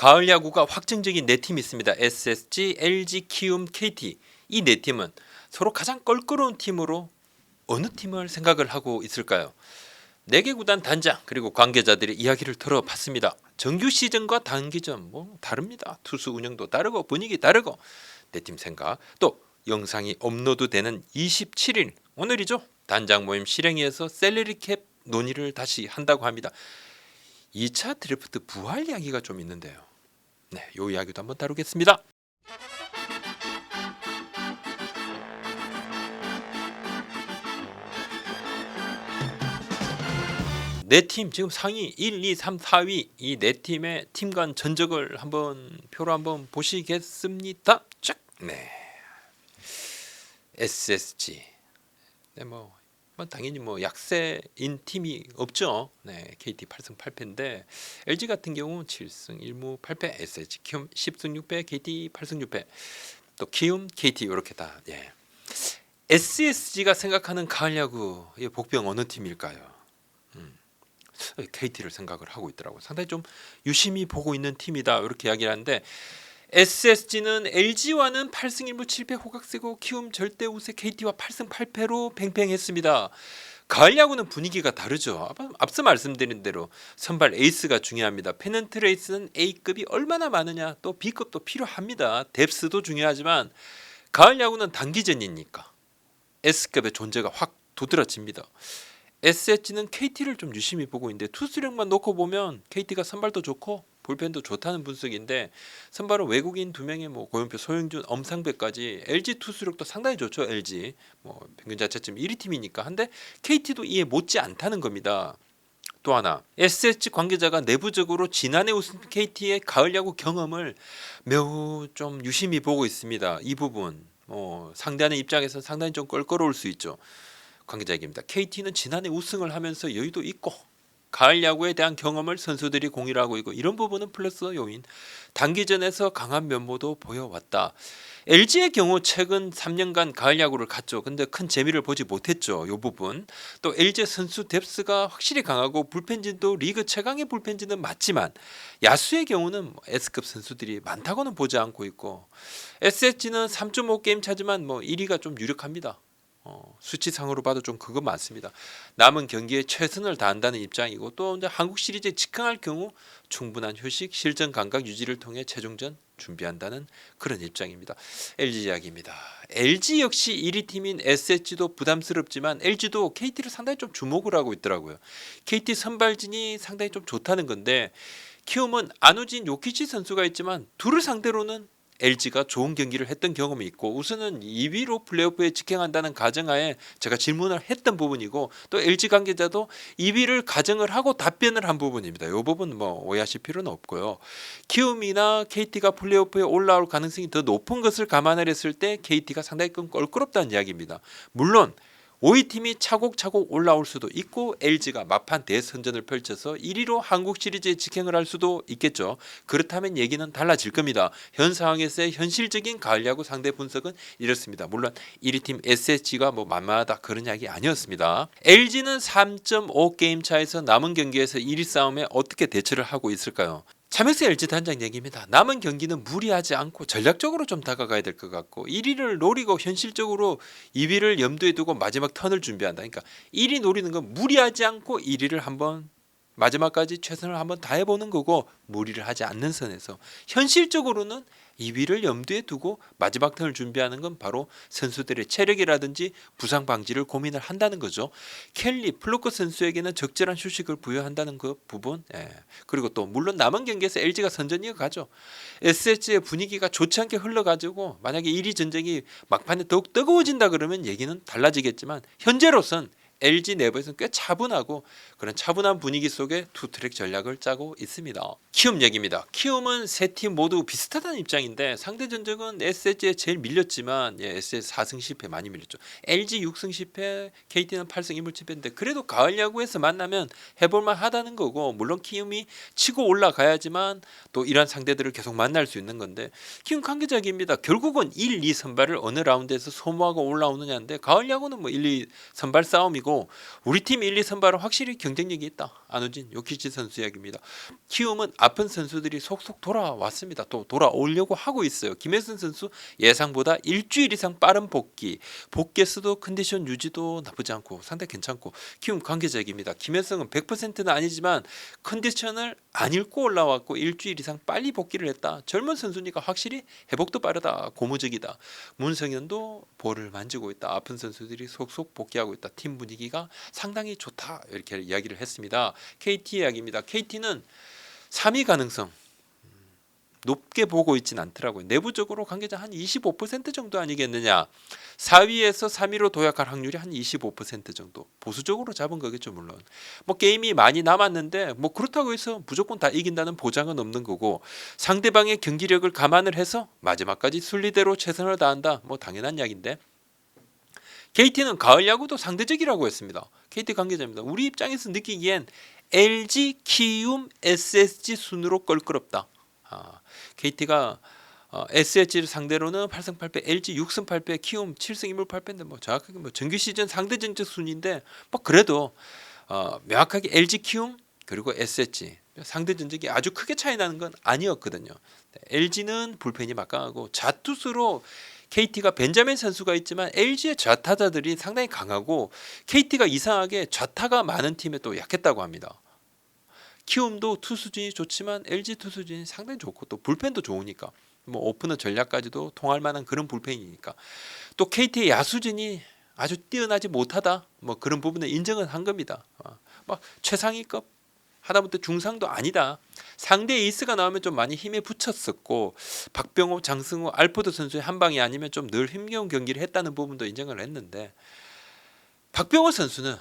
가을 야구가 확정적인 네 팀이 있습니다. SSG, LG, 키움, KT. 이 네 팀은 서로 가장 껄끄러운 팀으로 어느 팀을 생각을 하고 있을까요? 4개 구단 단장 그리고 관계자들의 이야기를 들어봤습니다. 정규 시즌과 단기전 다릅니다. 투수 운영도 다르고 분위기 다르고 네 팀 생각 또 영상이 업로드되는 27일 오늘이죠. 단장 모임 실행위에서 셀러리 캡 논의를 다시 한다고 합니다. 2차 드래프트 부활 이야기가 좀 있는데요. 네, 요 이야기도 한번 다루겠습니다. 네 팀 지금 상위 1, 2, 3, 4위 이 네 팀의 팀 간 전적을 한번 표로 한번 보시겠습니다. 쫙. 네. SSG. 네, 당연히 약세인 팀이 없죠. 네, KT 8승 8패인데 LG 같은 경우 7승 1무 8패, SSG 키움 10승 6패, KT 8승 6패. 또 키움, KT 이렇게 다. 예. SSG가 생각하는 가을 야구 복병 어느 팀일까요? KT를 생각을 하고 있더라고요. 상당히 좀 유심히 보고 있는 팀이다 이렇게 이야기를 하는데 SSG는 LG와는 8승 1무 7패 호각세고 키움 절대 우세 KT와 8승 8패로 팽팽했습니다. 가을 야구는 분위기가 다르죠. 앞서 말씀드린 대로 선발 에이스가 중요합니다. 페넌트 레이스는 A급이 얼마나 많으냐 또 B급도 필요합니다. 뎁스도 중요하지만 가을 야구는 단기전이니까 S급의 존재가 확 도드라집니다. SSG는 KT를 좀 유심히 보고 있는데 투수력만 놓고 보면 KT가 선발도 좋고 불펜도 좋다는 분석인데 선발은 외국인 2명의 고영표, 소영준, 엄상배까지 LG 투수력도 상당히 좋죠. LG 평균 자체점 1위 팀이니까 한데 KT도 이에 못지 않다는 겁니다. 또 하나 SSG 관계자가 내부적으로 지난해 우승 KT의 가을 야구 경험을 매우 좀 유심히 보고 있습니다. 이 부분 상대하는 입장에서 상당히 좀 껄끄러울 수 있죠. 관계자 얘기입니다. KT는 지난해 우승을 하면서 여유도 있고 가을 야구에 대한 경험을 선수들이 공유를 하고 있고 이런 부분은 플러스 요인. 단기전에서 강한 면모도 보여왔다. LG의 경우 최근 3년간 가을 야구를 갔죠. 근데 큰 재미를 보지 못했죠. 이 부분. 또 LG 선수 뎁스가 확실히 강하고 불펜진도 리그 최강의 불펜진은 맞지만 야수의 경우는 S급 선수들이 많다고는 보지 않고 있고 SSG는 3.5게임 차지만 1위가 좀 유력합니다. 수치상으로 봐도 좀 그거 많습니다. 남은 경기에 최선을 다한다는 입장이고 또 이제 한국 시리즈에 직항할 경우 충분한 휴식, 실전 감각 유지를 통해 최종전 준비한다는 그런 입장입니다. LG 이야기입니다. LG 역시 1위 팀인 SSG도 부담스럽지만 LG도 KT를 상당히 좀 주목을 하고 있더라고요. KT 선발진이 상당히 좀 좋다는 건데 키움은 안우진, 요키치 선수가 있지만 둘을 상대로는 LG가 좋은 경기를 했던 경험이 있고 우선은 2위로 플레이오프에 직행한다는 가정하에 제가 질문을 했던 부분이고 또 LG 관계자도 2위를 가정을 하고 답변을 한 부분입니다. 이 부분 오해하실 필요는 없고요. 키움이나 KT가 플레이오프에 올라올 가능성이 더 높은 것을 감안을 했을 때 KT가 상당히 껄끄럽다는 이야기입니다. 물론 5위 팀이 차곡차곡 올라올 수도 있고 LG가 막판 대선전을 펼쳐서 1위로 한국 시리즈에 직행을 할 수도 있겠죠. 그렇다면 얘기는 달라질 겁니다. 현 상황에서의 현실적인 가을 야구 상대 분석은 이렇습니다. 물론 1위 팀 SSG가 만만하다 그런 이야기 아니었습니다. LG는 3.5게임 차에서 남은 경기에서 1위 싸움에 어떻게 대처를 하고 있을까요? 차명수 LG 단장 얘기입니다. 남은 경기는 무리하지 않고 전략적으로 좀 다가가야 될 것 같고 1위를 노리고 현실적으로 2위를 염두에 두고 마지막 턴을 준비한다. 그러니까 1위 노리는 건 무리하지 않고 1위를 한번 마지막까지 최선을 한번 다해보는 거고 무리를 하지 않는 선에서 현실적으로는 2위를 염두에 두고 마지막 턴을 준비하는 건 바로 선수들의 체력이라든지 부상 방지를 고민을 한다는 거죠. 켈리, 플루크 선수에게는 적절한 휴식을 부여한다는 그 부분. 그리고 또 물론 남은 경기에서 LG가 선전 이어가죠. SSG의 분위기가 좋지 않게 흘러가지고 만약에 1위 전쟁이 막판에 더욱 뜨거워진다 그러면 얘기는 달라지겠지만 현재로선 LG 내부에서는 꽤 차분하고 그런 차분한 분위기 속에 투트랙 전략을 짜고 있습니다. 키움 얘기입니다. 키움은 세 팀 모두 비슷하다는 입장인데 상대 전적은 SSG에 제일 밀렸지만 SSG 4승 10패 많이 밀렸죠. LG 6승 10패, KT는 8승 1무 7패인데 그래도 가을 야구에서 만나면 해볼만 하다는 거고 물론 키움이 치고 올라가야지만 또 이런 상대들을 계속 만날 수 있는 건데 키움 관계자 얘기입니다. 결국은 1, 2 선발을 어느 라운드에서 소모하고 올라오느냐인데 가을 야구는 1, 2 선발 싸움이고 아니고 우리 팀 1, 2 선발은 확실히 경쟁력이 있다. 안우진, 요키치 선수 이야기입니다. 키움은 아픈 선수들이 속속 돌아왔습니다. 또 돌아오려고 하고 있어요. 김혜순 선수 예상보다 일주일 이상 빠른 복귀에서도 컨디션 유지도 나쁘지 않고 상당히 괜찮고 키움 관계자 얘기입니다. 김혜승은 100%는 아니지만 컨디션을 안 잃고 올라왔고 일주일 이상 빨리 복귀를 했다. 젊은 선수니까 확실히 회복도 빠르다. 고무적이다. 문성현도 볼을 만지고 있다. 아픈 선수들이 속속 복귀하고 있다. 팀 분위기가 상당히 좋다. 이렇게 이야기를 했습니다. KT 이야기입니다. KT는 3위 가능성 높게 보고 있진 않더라고요. 내부적으로 관계자 한 25% 정도 아니겠느냐. 4위에서 3위로 도약할 확률이 한 25% 정도. 보수적으로 잡은 거겠죠, 물론. 뭐 게임이 많이 남았는데 뭐 그렇다고 해서 무조건 다 이긴다는 보장은 없는 거고 상대방의 경기력을 감안을 해서 마지막까지 순리대로 최선을 다한다. 뭐 당연한 이야기인데. KT는 가을 야구도 상대적이라고 했습니다. KT 관계자입니다. 우리 입장에서 느끼기엔 LG, 키움, SSG 순으로 껄끄럽다. KT가 SSG를 상대로는 8승 8패, LG 6승 8패, 키움 7승 1무 8패인데 뭐 정확하게 뭐 정규 시즌 상대 전적 순인데 뭐 그래도 명확하게 LG, 키움 그리고 SSG 상대 전적이 아주 크게 차이 나는 건 아니었거든요. LG는 불펜이 막강하고 좌투수로 KT가 벤자민 선수가 있지만 LG의 좌타자들이 상당히 강하고 KT가 이상하게 좌타가 많은 팀에 또 약했다고 합니다. 키움도 투수진이 좋지만 LG 투수진이 상당히 좋고 또 불펜도 좋으니까 뭐 오프너 전략까지도 통할 만한 그런 불펜이니까 또 KT의 야수진이 아주 뛰어나지 못하다 뭐 그런 부분에 인정은 한 겁니다. 막 최상위급 하다못해 중상도 아니다. 상대 에이스가 나오면 좀 많이 힘에 붙였었고 박병호, 장승호, 알포드 선수의 한 방이 아니면 좀 늘 힘겨운 경기를 했다는 부분도 인정을 했는데 박병호 선수는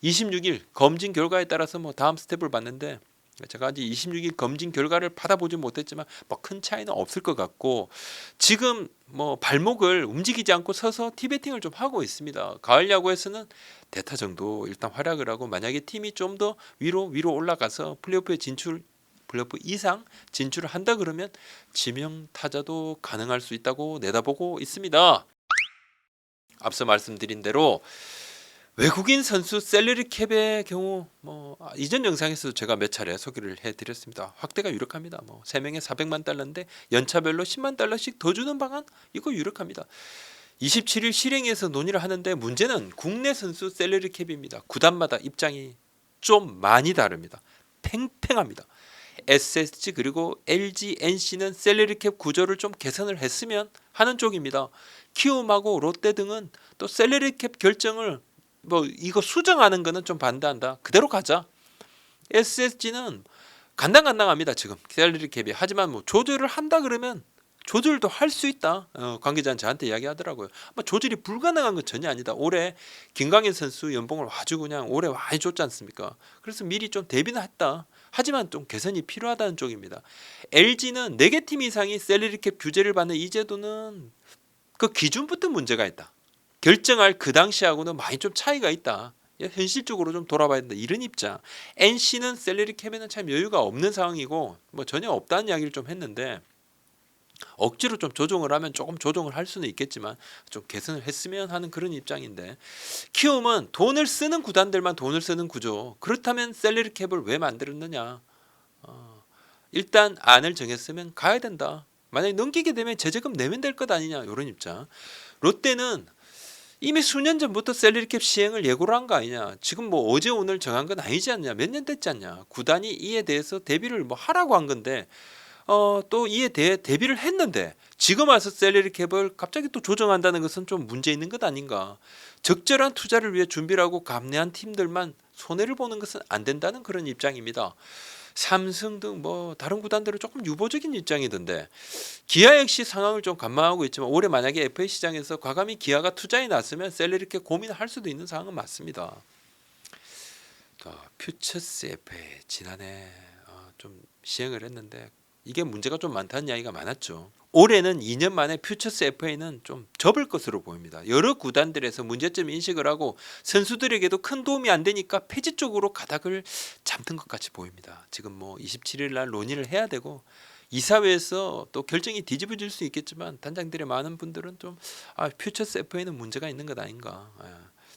26일 검진 결과에 따라서 뭐 다음 스텝을 봤는데 제가 아직 26일 검진 결과를 받아보지 못했지만 뭐 큰 차이는 없을 것 같고 지금 뭐 발목을 움직이지 않고 서서 티베팅을 좀 하고 있습니다. 가을 야구에서는 대타 정도 일단 활약을 하고 만약에 팀이 좀 더 위로 올라가서 플레이오프에 플레이오프 이상 진출을 한다 그러면 지명 타자도 가능할 수 있다고 내다보고 있습니다. 앞서 말씀드린 대로 외국인 선수 셀러리 캡의 경우 뭐 이전 영상에서 제가 몇 차례 소개를 해드렸습니다. 확대가 유력합니다. 뭐 3명에 400만 달러인데 연차별로 10만 달러씩 더 주는 방안 이거 유력합니다. 27일 실행해서 논의를 하는데 문제는 국내 선수 셀러리 캡입니다. 구단마다 입장이 좀 많이 다릅니다. 팽팽합니다. SSG 그리고 LG, NC는 셀러리 캡 구조를 좀 개선을 했으면 하는 쪽입니다. 키움하고 롯데 등은 또 셀러리 캡 결정을 뭐 이거 수정하는 거는 좀 반대한다. 그대로 가자. SSG는 간당간당합니다. 지금 셀러리 캡이. 하지만 뭐 조절을 한다 그러면 조절도 할 수 있다. 관계자는 저한테 이야기하더라고요. 뭐 조절이 불가능한 건 전혀 아니다. 올해 김광현 선수 연봉을 아주 그냥 올해 많이 줬지 않습니까? 그래서 미리 좀 대비는 했다. 하지만 좀 개선이 필요하다는 쪽입니다. LG는 4개 팀 이상이 셀러리 캡 규제를 받는 이 제도는 그 기준부터 문제가 있다. 결정할 그 당시하고는 많이 좀 차이가 있다. 현실적으로 좀 돌아봐야 된다. 이런 입장. NC는 셀러리 캡에는 참 여유가 없는 상황이고 뭐 전혀 없다는 이야기를 좀 했는데 억지로 좀 조정을 하면 조금 조정을 할 수는 있겠지만 좀 개선을 했으면 하는 그런 입장인데 키움은 돈을 쓰는 구단들만 돈을 쓰는 구조. 그렇다면 셀러리 캡을 왜 만들었느냐. 일단 안을 정했으면 가야 된다. 만약에 넘기게 되면 제재금 내면 될 것 아니냐 이런 입장. 롯데는 이미 수년 전부터 셀러리 캡 시행을 예고를 한 거 아니냐. 지금 뭐 어제 오늘 정한 건 아니지 않냐. 몇 년 됐지 않냐. 구단이 이에 대해서 대비를 뭐 하라고 한 건데 또 이에 대해 대비를 했는데 지금 와서 셀러리 캡을 갑자기 또 조정한다는 것은 좀 문제 있는 것 아닌가. 적절한 투자를 위해 준비를 하고 감내한 팀들만 손해를 보는 것은 안 된다는 그런 입장입니다. 삼성 등 뭐 다른 구단들은 조금 유보적인 입장이던데 기아 역시 상황을 좀 감망하고 있지만 올해 만약에 FA 시장에서 과감히 기아가 투자에 났으면 셀러리 캡 고민할 수도 있는 상황은 맞습니다. 퓨처스 FA 지난해 좀 시행을 했는데 이게 문제가 좀 많다는 이야기가 많았죠. 올해는 2년 만에 퓨처스 FA는 좀 접을 것으로 보입니다. 여러 구단들에서 문제점 인식을 하고 선수들에게도 큰 도움이 안 되니까 폐지 쪽으로 가닥을 잡는 것 같이 보입니다. 지금 뭐 27일 날 논의를 해야 되고 이사회에서 또 결정이 뒤집어질 수 있겠지만 단장들의 많은 분들은 좀 퓨처스 FA는 문제가 있는 것 아닌가.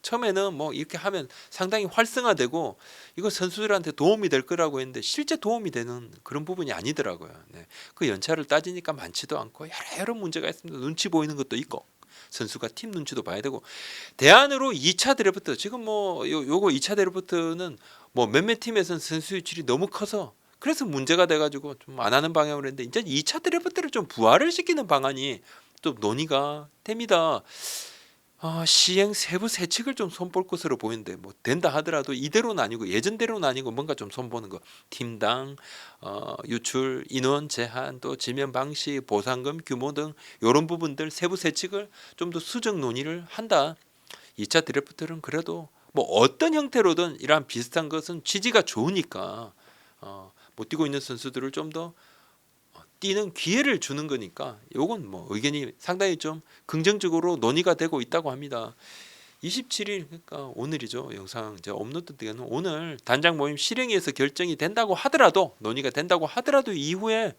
처음에는 뭐 이렇게 하면 상당히 활성화되고 이거 선수들한테 도움이 될 거라고 했는데 실제 도움이 되는 그런 부분이 아니더라고요. 네. 그 연차를 따지니까 많지도 않고 여러 문제가 있습니다. 눈치 보이는 것도 있고 선수가 팀 눈치도 봐야 되고 대안으로 2차 드래프트 지금 뭐 요거 2차 드래프트는 뭐 몇몇 팀에서는 선수 유출이 너무 커서 그래서 문제가 돼가지고 좀 안 하는 방향으로 했는데 이제 2차 드래프트를 좀 부활을 시키는 방안이 또 논의가 됩니다. 시행 세부 세칙을 좀 손볼 것으로 보이는데 뭐 된다 하더라도 이대로는 아니고 예전대로는 아니고 뭔가 좀 손보는 거 팀당 유출 인원 제한 또 지면 방식 보상금 규모 등 이런 부분들 세부 세칙을 좀 더 수정 논의를 한다. 2차 드래프트는 그래도 뭐 어떤 형태로든 이러한 비슷한 것은 취지가 좋으니까 못 뛰고 있는 선수들을 좀 더 뛰는 기회를 주는 거니까 요건 뭐 의견이 상당히 좀 긍정적으로 논의가 되고 있다고 합니다. 27일 그러니까 오늘이죠. 영상 이제 업로드 되는 오늘 단장 모임 실행위에서 결정이 된다고 하더라도 논의가 된다고 하더라도 이후에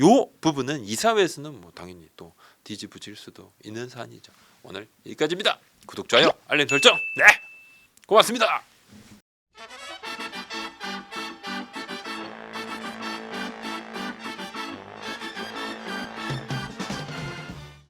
요 부분은 이사회에서는 뭐 당연히 또 뒤집어질 수도 있는 사안이죠. 오늘 여기까지입니다. 구독, 좋아요, 알림 설정. 네, 고맙습니다.